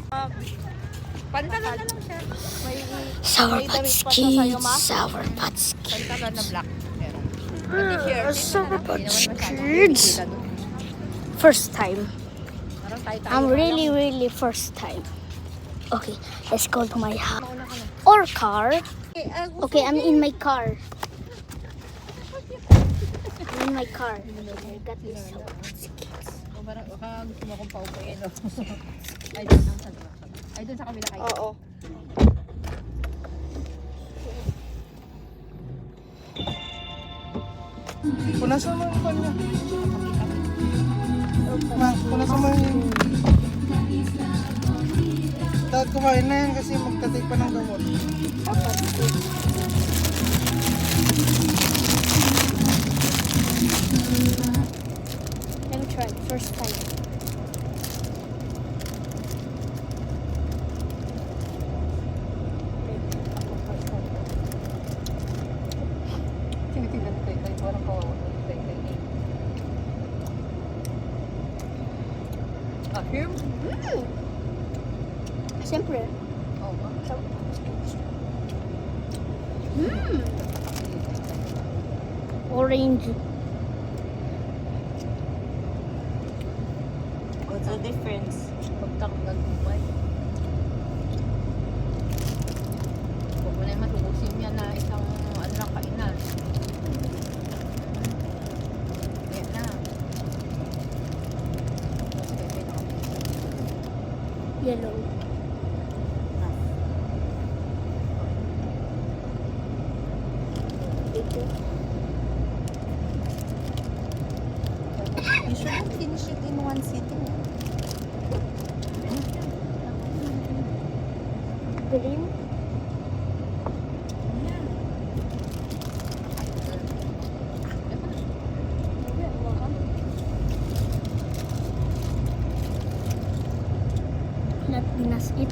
Pantalon na lang siya. May Sour may damit Patch pa siya sa'yo, ma. Kids. Sour Patch Pantalon na Kids. black. Meron. Sour Patch Kids. First time. I'm really first time. Okay, let's go to my house. Or car. Okay, I'm in my car. I'm in my car. I got this Sour Patch Kids. Baka gusto mo akong paupuin. Ay, dun sa kabila kayo. Oo. Punasan mo yung kanya. Punasan mo yung... Dahil kumain na yan kasi magtatay pa ng gamot. Let me try. First time. Tinitignan ko kayo. Parang kawawa. Here? Siyempre. Oo ba? Orange. What's the difference? Pagtanggal mo ba? Huwag mo na yung matubusin yan na isang ano lang kainan. Yan na. Yellow. Ito. You shouldn't finish it in one sitting. Green. Not Venus it.